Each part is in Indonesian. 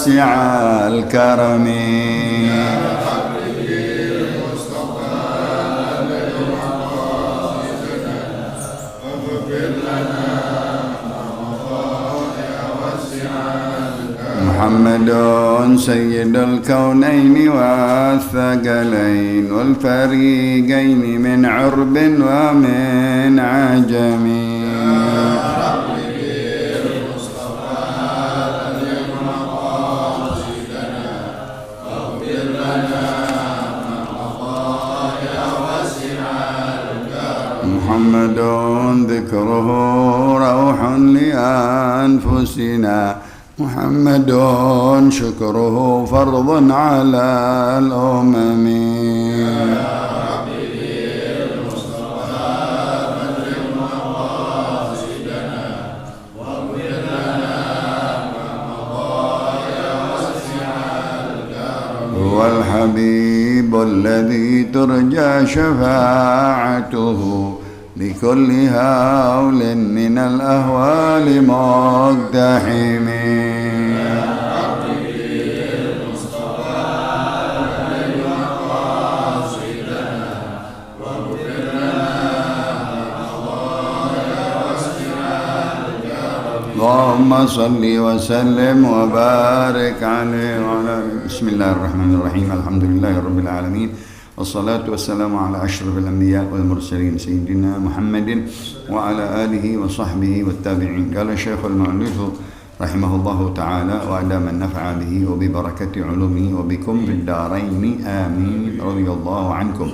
واسع الكرم محمد سيد الكونين والثقلين والفريقين من عرب ومن عجم محمد ذكره روح لأنفسنا محمد شكره فرض على الأمم هو الحبيب الذي ترجى شفاعته لكل هول من الأهوال مقتحم اللهم صل وسلم وبارك عليه وعلى بسم الله الرحمن الرحيم الحمد لله رب العالمين والصلاة والسلام على أشرف الأنبياء والمرسلين سيدنا محمد وعلى آله وصحبه والتابعين. قال الشيخ المؤلف رحمه الله تعالى وأدام النفع به وببركة علومه وبكم في الدارين آمين رضي الله عنكم.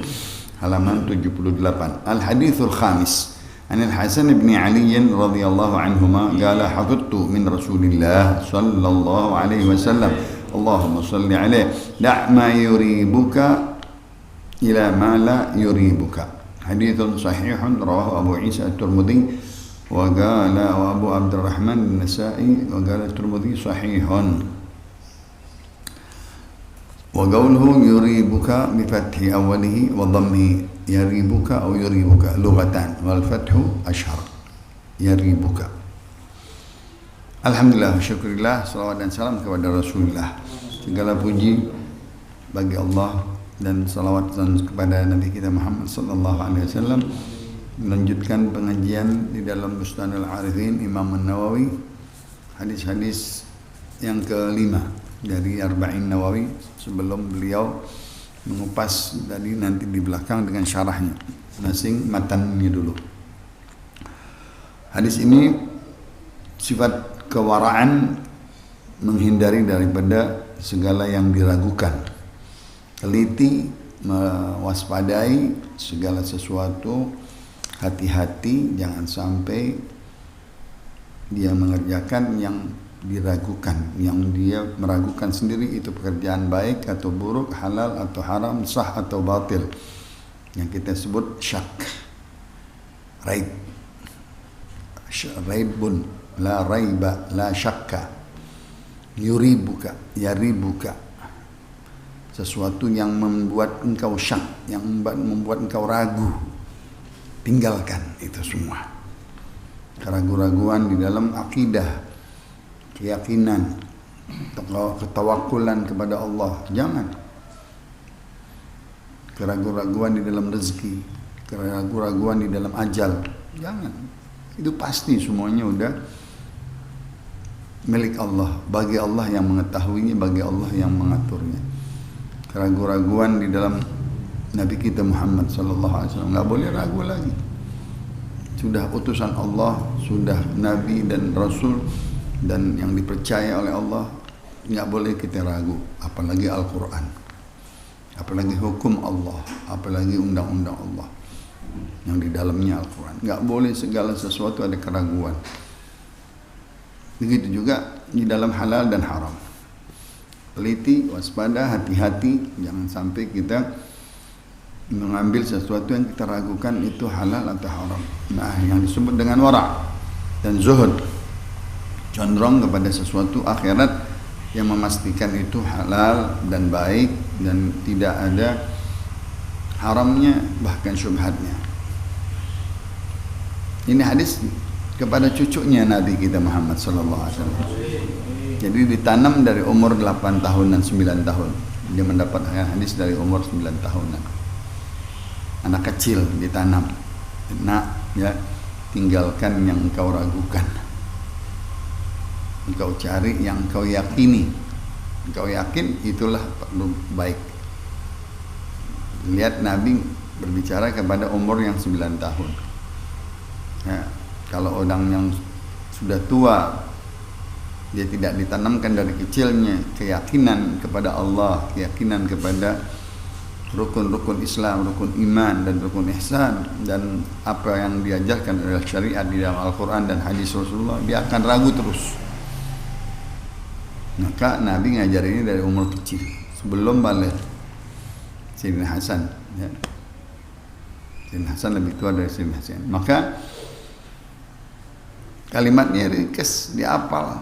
halaman 78. Al-hadithul khamis Anil Hasan bin Ali radhiyallahu anhuma qala hafidtu min Rasulillah sallallahu alaihi wasallam Allahumma salli alaihi da' ma yuribuka ila ma la yuribuka. Hadithun sahihun rawahu Abu Isa at-Tirmidzi wa qala wa Abu Abdurrahman an-Nasa'i wa qala at-Tirmidzi sahihun. Wa qawluhu yuribuka bi fathi awwalihi wa dhammihi yaribuka atau yuribuka lughatan wal fathu ashhar yaribuka. Alhamdulillah, syukurillah, salawat dan salam kepada Rasulullah. Segala puji bagi Allah dan salawat kepada Nabi kita Muhammad sallallahu alaihi wasallam. Melanjutkan pengajian di dalam Bustanul Arifin Imam An-Nawawi, hadis-hadis yang kelima dari Arba'in Nawawi, sebelum beliau mengupas tadi nanti di belakang dengan syarahnya, masing matannya dulu. Hadis ini sifat kewaraan, menghindari daripada segala yang diragukan, teliti, mewaspadai segala sesuatu, hati-hati jangan sampai dia mengerjakan yang diragukan, yang dia meragukan sendiri itu pekerjaan baik atau buruk, halal atau haram, sah atau batil, yang kita sebut syak, raib, raibun, la raiba, la syakka, yuribuka, yaribuka, sesuatu yang membuat engkau syak, yang membuat engkau ragu, tinggalkan itu semua. Keraguan-raguan di dalam akidah, keyakinan, ketawakulan kepada Allah, jangan. Keraguan-raguan di dalam rezeki, keraguan-raguan di dalam ajal, jangan. Itu pasti semuanya udah milik Allah, bagi Allah yang mengetahuinya, bagi Allah yang mengaturnya. Keraguan-raguan di dalam Nabi kita Muhammad sallallahu alaihi wasallam, enggak boleh ragu lagi. Sudah utusan Allah, sudah Nabi dan Rasul dan yang dipercaya oleh Allah, nggak boleh kita ragu, apalagi Al-Quran, apalagi hukum Allah, apalagi undang-undang Allah yang di dalamnya Al-Quran. Nggak boleh segala sesuatu ada keraguan. Begitu juga di dalam halal dan haram. Teliti, waspada, hati-hati, jangan sampai kita mengambil sesuatu yang kita ragukan itu halal atau haram. Nah, yang disebut dengan wara' dan zuhud, condong kepada sesuatu akhirat yang memastikan itu halal dan baik dan tidak ada haramnya bahkan syubhatnya. Ini hadis kepada cucunya Nabi kita Muhammad sallallahu alaihi wasallam. Jadi ditanam dari umur 8 tahun dan 9 tahun. Dia mendapat hadis dari umur 9 tahunan. Anak kecil ditanam. Nak, ya, tinggalkan yang engkau ragukan. Engkau cari yang engkau yakini. Engkau yakin itulah baik. Lihat Nabi berbicara kepada umur yang 9 tahun. Ya, kalau orang yang sudah tua, dia tidak ditanamkan dari kecilnya keyakinan kepada Allah, keyakinan kepada rukun-rukun Islam, rukun iman dan rukun ihsan, dan apa yang diajarkan oleh syariat di dalam Al-Quran dan hadis Rasulullah, dia akan ragu terus. Maka Nabi ngajar ini dari umur kecil, sebelum balik. Sayyidina Hasan, ya. Sayyidina Hasan lebih tua dari Sayyidina Hasan. Maka kalimatnya ringkas, dihafal,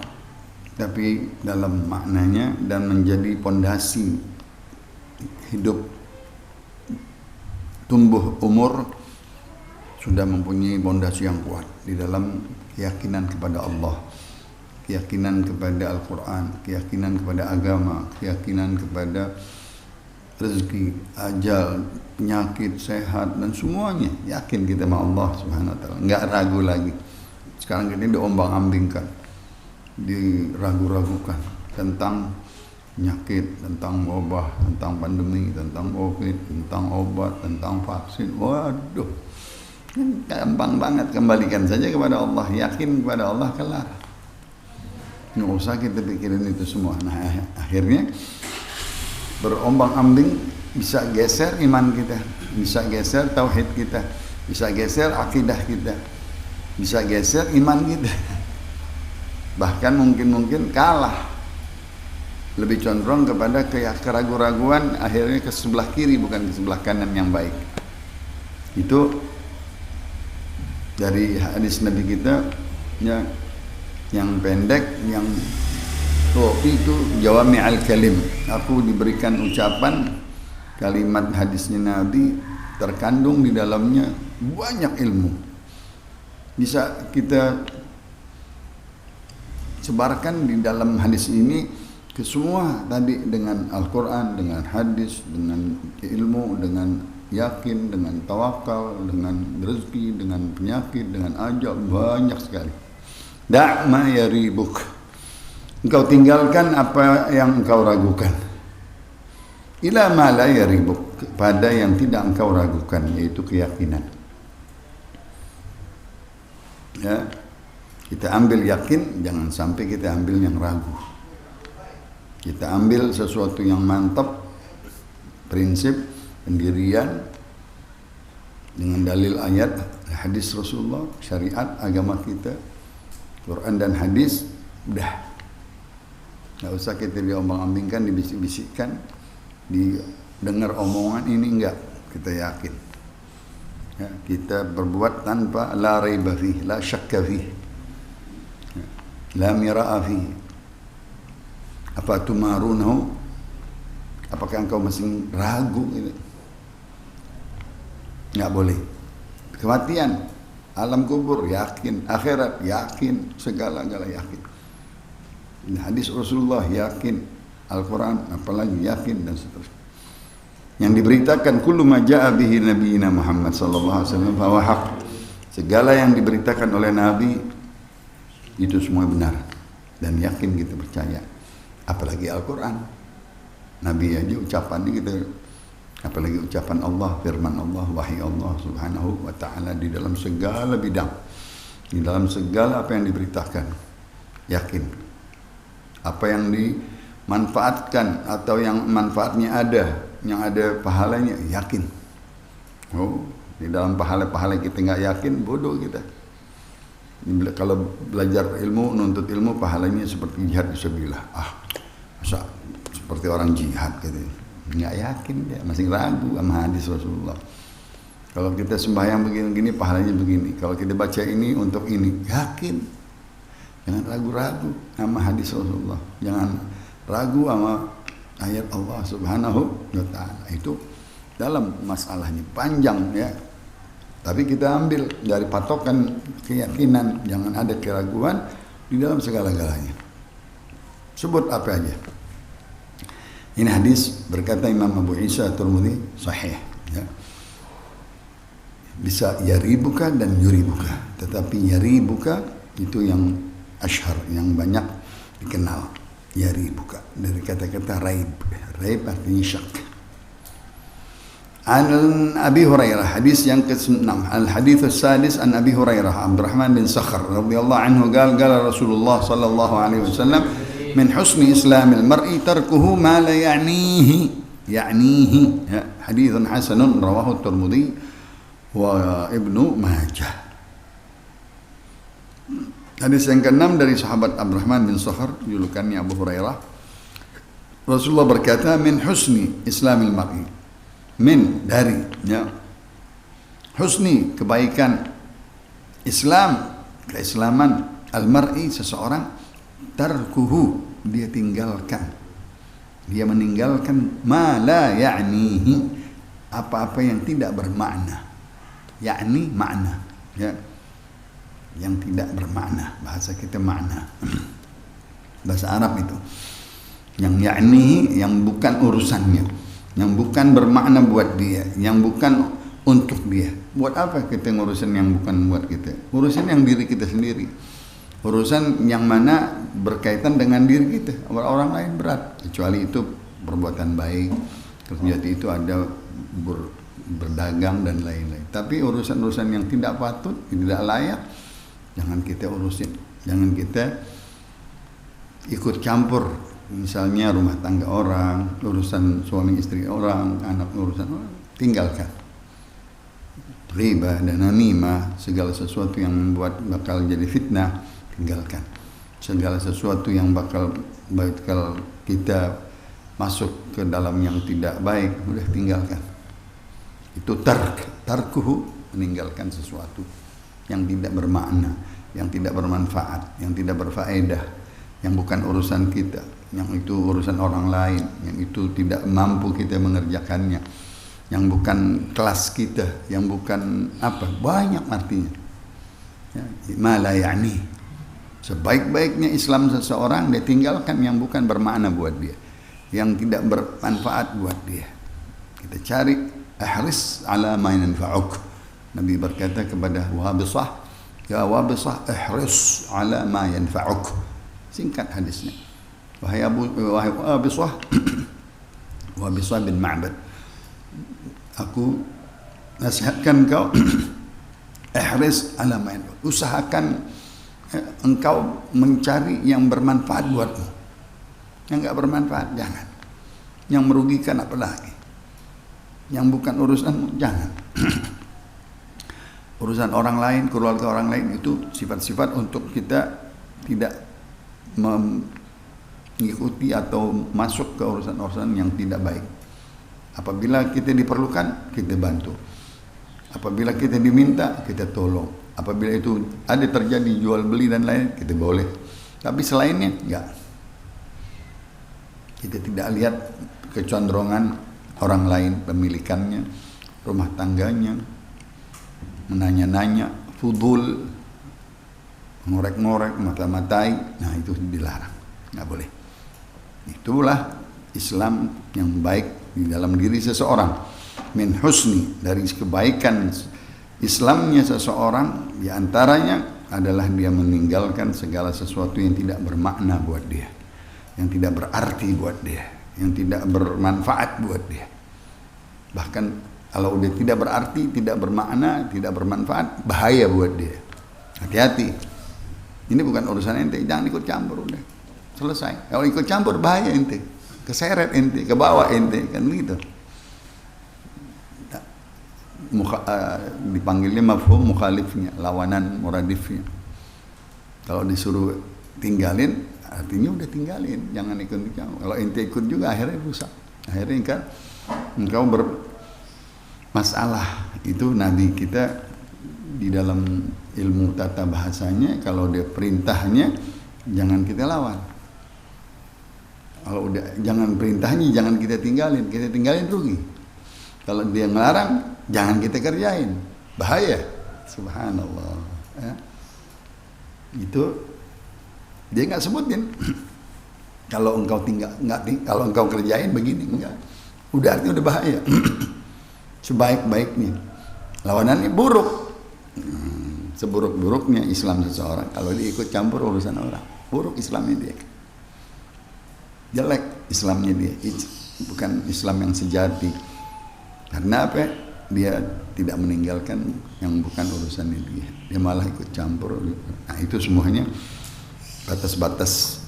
tapi dalam maknanya dan menjadi pondasi hidup, tumbuh umur, sudah mempunyai pondasi yang kuat di dalam keyakinan kepada Allah, keyakinan kepada Al-Quran, keyakinan kepada agama, keyakinan kepada rezeki, ajal, penyakit, sehat, dan semuanya. Yakin kita sama Allah Subhanahu wa ta'ala, enggak ragu lagi. Sekarang ini diombang-ambingkan, diragu-ragukan tentang penyakit, tentang wabah, tentang pandemi, tentang COVID, tentang obat, tentang vaksin. Waduh, gampang banget. Kembalikan saja kepada Allah, yakin kepada Allah, kelar. Nggak usah kita pikirin itu semua. Nah, akhirnya berombang-ambing, bisa geser iman kita, bisa geser tauhid kita, bisa geser akidah kita, bisa geser iman kita. Bahkan mungkin kalah, lebih condong kepada keraguan-raguan, akhirnya ke sebelah kiri bukan ke sebelah kanan yang baik. Itu dari hadis Nabi kita, ya, yang pendek, yang itu jawami al-kalim. Aku diberikan ucapan, kalimat hadisnya Nabi terkandung di dalamnya banyak ilmu. Bisa kita sebarkan di dalam hadis ini ke semua tadi, dengan Al-Quran, dengan hadis, dengan ilmu, dengan yakin, dengan tawakal, dengan rezeki, dengan penyakit, dengan ajal, banyak sekali. Da' ma yaribuk, engkau tinggalkan apa yang engkau ragukan. Ila ma la yaribuk, pada yang tidak engkau ragukan, yaitu keyakinan. Ya, kita ambil yakin, jangan sampai kita ambil yang ragu. Kita ambil sesuatu yang mantap, prinsip, pendirian, dengan dalil ayat, hadis Rasulullah, syariat, agama kita, Quran dan hadis, udah. Nggak usah kita diombang-ambingkan, dibisik-bisikkan, didengar omongan ini, enggak. Kita yakin. Ya, kita berbuat tanpa la raiba fih, la syakka fih, ya, la mira'a fih. Apa tumarunahu? Apakah engkau masih ragu ini? Enggak boleh. Kematian, alam kubur, yakin. Akhirat, yakin. Segala-gala yakin. Hadis Rasulullah, yakin. Al-Quran, apalagi yakin, dan seterusnya. Yang diberitakan kullu ma ja'a bihi nabiyina Muhammad sallallahu alaihi wasallam fa huwa haq. Segala yang diberitakan oleh Nabi itu semua benar dan yakin kita percaya. Apalagi Al-Quran. Nabi aja ucapannya kita, apalagi ucapan Allah, firman Allah, wahyu Allah Subhanahu wa ta'ala di dalam segala bidang, di dalam segala apa yang diberitakan, yakin. Apa yang dimanfaatkan atau yang manfaatnya ada, yang ada pahalanya, yakin. Oh, di dalam pahala-pahala kita nggak yakin, bodoh kita. Kalau belajar ilmu, nuntut ilmu, pahalanya seperti jihad fisabilillah. Masa seperti orang jihad gitu. Nggak yakin dia, masih ragu sama hadis Rasulullah. Kalau kita sembahyang begini-begini, pahalanya begini. Kalau kita baca ini untuk ini, yakin. Jangan ragu-ragu sama hadis Rasulullah. Jangan ragu sama ayat Allah Subhanahu wa ta'ala. Itu dalam masalahnya panjang, ya. Tapi kita ambil dari patokan keyakinan, jangan ada keraguan di dalam segala-galanya. Sebut apa aja. Ini hadis berkata Imam Abu Isa At-Tirmidzi sahih. Ya. Bisa yaribuka dan yuribuka, tetapi yaribuka itu yang asyhar, yang banyak dikenal. Yaribuka dari kata-kata raib. Raib artinya syak. An Abi Hurairah, hadis yang ke-6. Al-hadits as-sadis an Abi Hurairah Abdurrahman bin Sakhar radhiyallahu anhu qala Rasulullah sallallahu alaihi wasallam min husni islamil mar'i tarkuhu ma la ya'nihi ya, haditsun hasanun rawahu at-Tirmidzi wa Ibnu Majah. Hadis yang ke-6 dari sahabat Abdurrahman bin Sakhar, julukannya Abu Hurairah. Rasulullah berkata, min husni islamil mar'i, min dari, ya, husni kebaikan Islam, keislaman, al-mar'i seseorang, tarkuhu dia tinggalkan, dia meninggalkan ma la ya'nihi apa-apa yang tidak bermakna. Yakni makna, ya, yang tidak bermakna. Bahasa kita makna, bahasa Arab itu. Yang yakni, yang bukan urusannya, yang bukan bermakna buat dia, yang bukan untuk dia. Buat apa kita ngurusin yang bukan buat kita? Urusan yang diri kita sendiri. Urusan yang mana berkaitan dengan diri kita. Orang lain berat, kecuali itu perbuatan baik. Terjadi itu ada berdagang dan lain-lain. Tapi urusan-urusan yang tidak patut, tidak layak, jangan kita urusin. Jangan kita ikut campur. Misalnya rumah tangga orang, urusan suami istri orang, anak urusan orang, tinggalkan. Riba dan namimah, segala sesuatu yang membuat bakal jadi fitnah, tinggalkan. Segala sesuatu yang bakal kita masuk ke dalam yang tidak baik, udah tinggalkan. Itu tarkuhu, meninggalkan sesuatu yang tidak bermakna, yang tidak bermanfaat, yang tidak berfaedah, yang bukan urusan kita, yang itu urusan orang lain, yang itu tidak mampu kita mengerjakannya, yang bukan kelas kita, yang bukan apa, banyak artinya. Ya, ma la ya'ni. Sebaik-baiknya Islam seseorang, dia tinggalkan yang bukan bermakna buat dia, yang tidak bermanfaat buat dia. Kita cari ihris ala ma yanfa'uk. Nabi berkata kepada Wabisah, ya Wabisah, ihris ala ma yanfa'uk. Singkat hadisnya. Wahai Wabisah, Wabisah bin Ma'bad, aku nasihatkan kau ihris ala ma yanfa'uk. Usahakan engkau mencari yang bermanfaat buatmu. Yang enggak bermanfaat jangan. Yang merugikan apalagi. Yang bukan urusanmu jangan. Urusan orang lain, keluarga orang lain itu sifat-sifat untuk kita tidak mengikuti atau masuk ke urusan-urusan yang tidak baik. Apabila kita diperlukan, kita bantu. Apabila kita diminta, kita tolong. Apabila itu ada terjadi jual beli dan lain, kita boleh. Tapi selainnya enggak. Kita tidak lihat kecondrongan orang lain, pemilikannya, rumah tangganya, menanya-nanya, fudul, ngorek-ngorek, mata-matai, nah itu dilarang, nggak boleh. Itulah Islam yang baik di dalam diri seseorang. Min husni, dari kebaikan Islamnya seseorang, diantaranya adalah dia meninggalkan segala sesuatu yang tidak bermakna buat dia, yang tidak berarti buat dia, yang tidak bermanfaat buat dia. Bahkan kalau dia tidak berarti, tidak bermakna, tidak bermanfaat, bahaya buat dia. Hati-hati. Ini bukan urusan ente, jangan ikut campur udah. Selesai. Kalau ikut campur bahaya ente, keseret ente, ke bawah ente, kan begitu. Dipanggilnya mafhum mukhalifnya, lawanan muradifnya. Kalau disuruh tinggalin, artinya udah tinggalin, jangan ikut campur. Kalau ente ikut juga akhirnya rusak. Akhirnya kan engkau bermasalah. Itu Nabi kita di dalam ilmu tata bahasanya, kalau dia perintahnya jangan kita lawan. Kalau udah jangan perintahnya, jangan kita tinggalin rugi. Kalau dia ngelarang, jangan kita kerjain. bahaya. Subhanallah. Ya. Itu dia nggak sebutin. Kalau engkau kalau engkau kerjain begini, enggak. Udah artinya udah bahaya. Sebaik-baiknya. Lawanannya buruk. Seburuk-buruknya Islam seseorang kalau dia ikut campur urusan orang. Buruk Islamnya dia. Jelek Islamnya dia. Bukan Islam yang sejati. Karena apa? Dia tidak meninggalkan yang bukan urusannya dia. Dia malah ikut campur. Nah, itu semuanya batas-batas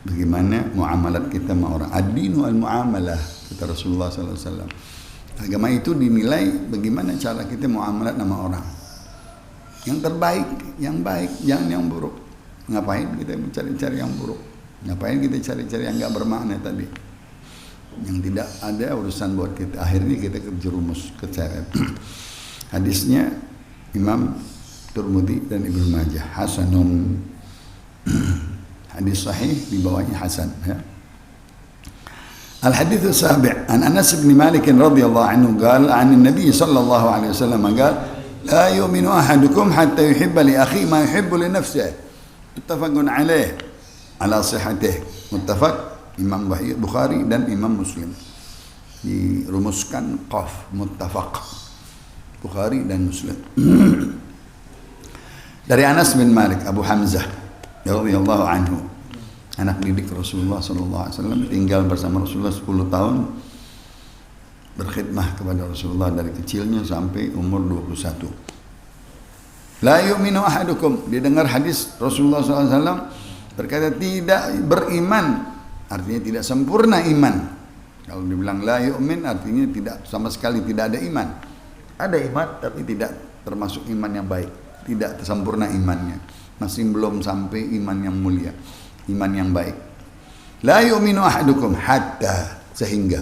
bagaimana muamalat kita sama orang. Ad-dinu al-muamalah, kata Rasulullah SAW. Agama itu dinilai bagaimana cara kita muamalat sama orang. Yang terbaik, yang baik, jangan yang buruk. Ngapain kita mencari-cari yang buruk? Ngapain kita cari-cari yang nggak bermakna tadi? Yang tidak ada urusan buat kita. Akhirnya kita terjerumus ke seret. Hadisnya Imam Tirmidzi dan Ibnu Majah, hasanun. Hadis sahih di bawahnya hasan. Ya. Al-hadits as-sabi' an Anas bin Malik radhiyallahu anhu qala 'an an-nabi sallallahu alaihi wasallam qala la yu'minu ahadukum hatta yuhibba li akhihi ma yuhibbu li nafsihi. Muttafaqun alaih ala sihhatih. Muttafaq Imam Bukhari dan Imam Muslim. Dirumuskan qaf muttafaq. Bukhari dan Muslim. Dari Anas bin Malik Abu Hamzah radhiyallahu anhu, anak didik Rasulullah sallallahu alaihi wasallam, tinggal bersama Rasulullah 10 tahun, berkhidmah kepada Rasulullah dari kecilnya sampai umur 21. La yu'minu ahadukum, dia dengar hadis Rasulullah sallallahu alaihi wasallam berkata tidak beriman, artinya tidak sempurna iman. Kalau dibilang la yu'min artinya tidak, sama sekali tidak ada iman. Ada iman tapi tidak termasuk iman yang baik, tidak sempurna imannya, masih belum sampai iman yang mulia, iman yang baik. La yu'minu ahadukum hatta, sehingga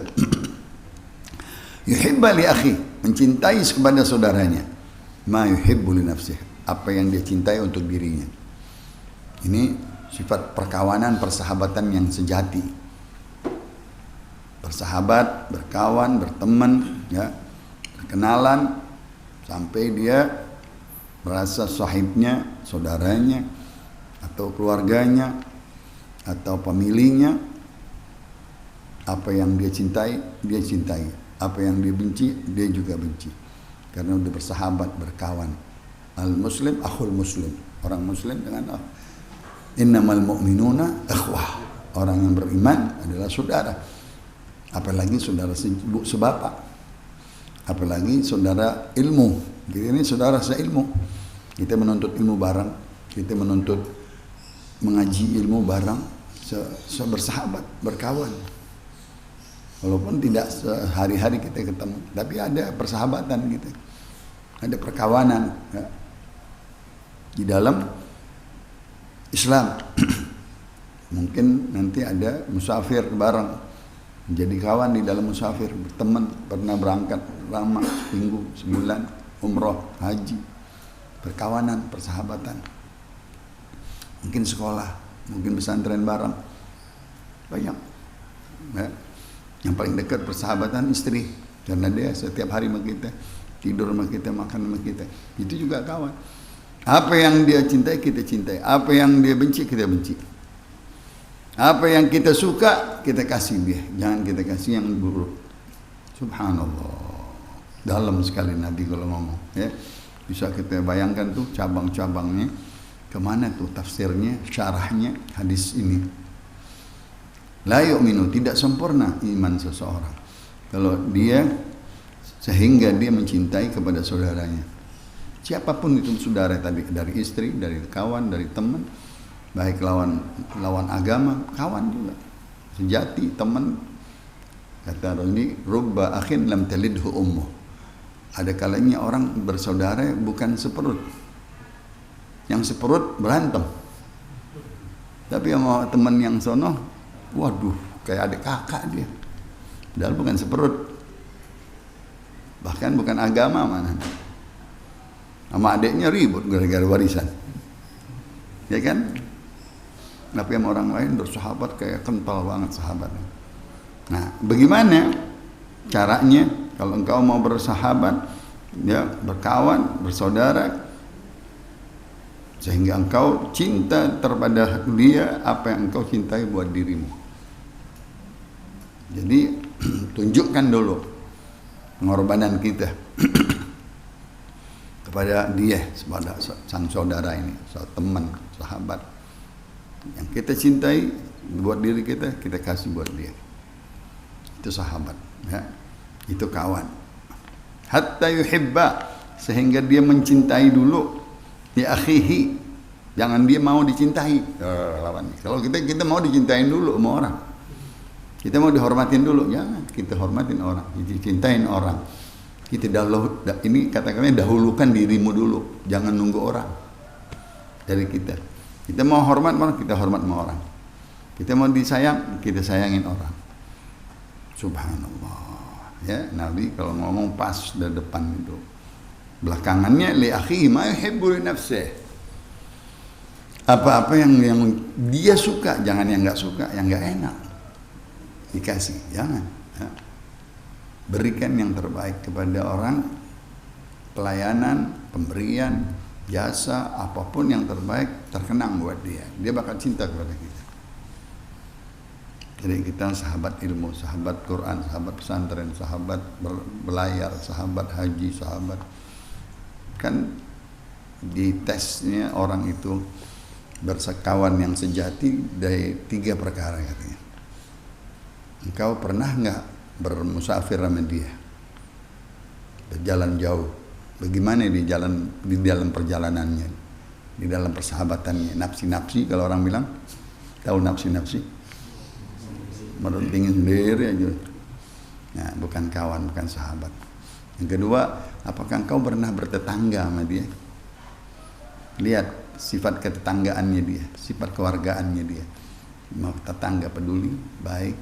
yuhibba li akhi, mencintai kepada saudaranya, ma yuhibbu li nafsihi, apa yang dia cintai untuk dirinya. Ini sifat perkawanan, persahabatan yang sejati. Bersahabat, berkawan, berteman, ya, berkenalan sampai dia merasa sahibnya, saudaranya, atau keluarganya, atau pemilihnya, apa yang dia cintai, dia cintai. Apa yang dia benci, dia juga benci. Karena udah bersahabat, berkawan. Al-muslim akhul muslim. Orang muslim dengan innamal mu'minuna ikhwah. Orang yang beriman adalah saudara. Apalagi saudara sebapak. Apalagi saudara ilmu. Jadi ini saudara seilmu. Kita menuntut ilmu bareng. Kita menuntut mengaji ilmu bareng. Bersahabat, berkawan. Walaupun tidak sehari-hari kita ketemu, tapi ada persahabatan gitu, ada perkawanan ya. Di dalam Islam. Mungkin nanti ada musafir bareng, menjadi kawan di dalam musafir, berteman, pernah berangkat lama, seminggu, sebulan, umroh, haji, perkawanan, persahabatan. Mungkin sekolah, mungkin pesantren bareng, banyak ya. Yang paling dekat persahabatan istri, karena dia setiap hari sama kita, tidur sama kita, makan sama kita. Itu juga kawan. Apa yang dia cintai kita cintai, apa yang dia benci kita benci. Apa yang kita suka kita kasih dia, jangan kita kasih yang buruk. Subhanallah. Dalam sekali Nabi kalau ngomong, ya. Bisa kita bayangkan tuh cabang-cabangnya, kemana tuh tafsirnya, syarahnya hadis ini. La yu'minu, tidak sempurna iman seseorang kalau dia sehingga dia mencintai kepada saudaranya, siapapun itu saudara tadi, dari istri, dari kawan, dari teman, baik lawan agama, kawan juga sejati, teman. Kata ini rubba akhin lam talidhu ummuh, ada kalanya orang bersaudara bukan seperut, yang seperut berantem, tapi sama teman yang sono, waduh, kayak adik kakak dia. Padahal bukan seperut. Bahkan bukan agama mana. Sama adiknya ribut gara-gara warisan. Ya kan? Tapi sama orang lain bersahabat kayak kental banget sahabatnya. Nah, bagaimana caranya kalau engkau mau bersahabat, ya, berkawan, bersaudara, sehingga engkau cinta terhadap dia apa yang engkau cintai buat dirimu. Jadi tunjukkan dulu pengorbanan kita kepada dia, kepada sang saudara ini, teman, sahabat yang kita cintai buat diri kita, kita kasih buat dia. Itu sahabat, ya. Itu kawan. Hatta yuhibba, sehingga dia mencintai dulu di akhihi. Jangan dia mau dicintai. Kalau kita mau dicintain dulu sama orang. Kita mau dihormatin dulu, jangan. Kita hormatin orang, dicintain orang. Kita ini kata-katanya dahulukan dirimu dulu, jangan nunggu orang dari kita. Kita mau hormat orang, kita hormat sama orang. Kita mau disayang, kita sayangin orang. Subhanallah. Ya, Nabi kalau ngomong pas dari depan itu. Belakangannya li akhihi ma yuhibbu li nafsihi. Apa-apa yang dia suka, jangan yang enggak suka, yang enggak enak. Dikasih, jangan. Ya. Berikan yang terbaik kepada orang, pelayanan, pemberian, jasa, apapun yang terbaik terkenang buat dia. Dia bakal cinta kepada kita. Jadi kita sahabat ilmu, sahabat Quran, sahabat pesantren, sahabat belayar, sahabat haji, sahabat. Kan di tesnya orang itu bersekawan yang sejati dari 3 perkara katanya. Engkau pernah nggak bermusafir sama dia, berjalan jauh? Bagaimana di dalam perjalanannya, di dalam persahabatannya? Nafsi-nafsi, kalau orang bilang, tahu nafsi-nafsi? Merentingin sendiri aja. Nah, bukan kawan, bukan sahabat. Yang kedua, apakah engkau pernah bertetangga sama dia? Lihat sifat ketetanggaannya dia, sifat keluargaannya dia. Mau tetangga peduli, baik,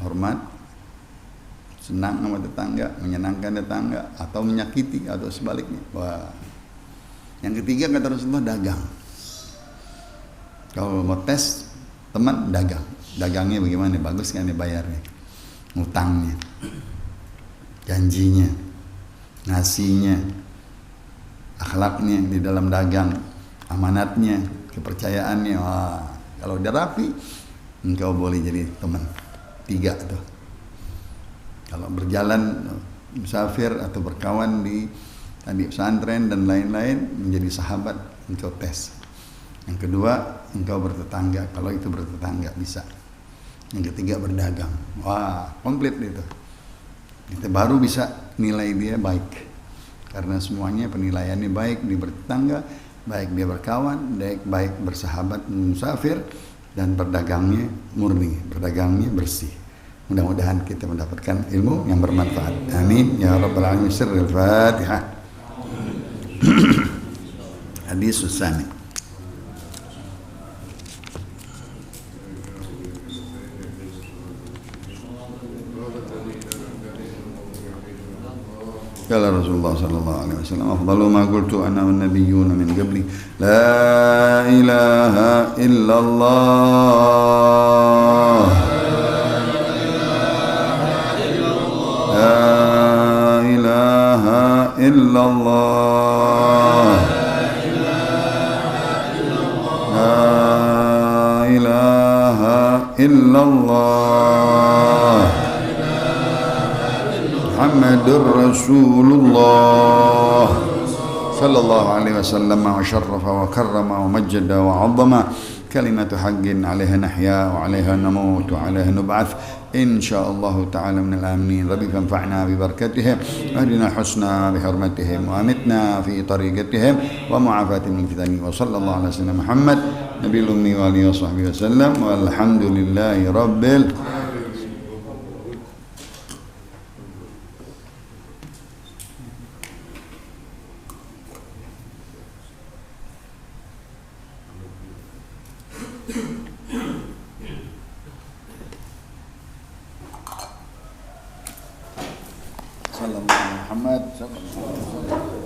hormat, senang sama tetangga, menyenangkan tetangga, atau menyakiti, atau sebaliknya. Wah. Yang ketiga kata Rasulullah, dagang. Kalau mau tes teman, dagang. Dagangnya bagaimana? Bagus kan dibayarnya, ngutangnya, janjinya, ngasihnya, akhlaknya di dalam dagang, amanatnya, kepercayaannya. Wah, kalau udah rapi, engkau boleh jadi teman. 3 tuh. Kalau berjalan musafir atau berkawan di tadi pesantren dan lain-lain, menjadi sahabat, engkau tes. Yang kedua, engkau bertetangga. Kalau itu bertetangga bisa. Yang ketiga, berdagang. Wah, komplit itu. Kita baru bisa nilai dia baik. Karena semuanya penilaiannya baik, dia bertetangga, baik dia berkawan, baik bersahabat musafir, dan berdagangnya murni, berdagangnya bersih. Mudah-mudahan kita mendapatkan ilmu yang bermanfaat. Amin ya rabbal alamin. Sirrul Fatihah. Hadis Usami. قال رسول الله صلى الله عليه وسلم أفضل ما قلت أنا والنبيون من قبلي لا إله إلا الله لا إله إلا الله لا إله إلا الله محمد رسول الله صلى الله عليه وسلم وشرف وكرم ومجد وعظم كلمة حق عليها نحيا وعليها نموت وعليها نبعث إن شاء الله تعالى من الآمنين. ربي فانفعنا ببركتهم واهدنا حسنا بحرمتهم وأمتنا في طريقتهم ومعافاتهم من الفتن. وصلى الله على سيدنا محمد نبي الأمي وآله وصحبه وسلم والحمد لله رب العالمين. Sallallahu Muhammad sallallahu alaihi wasallam.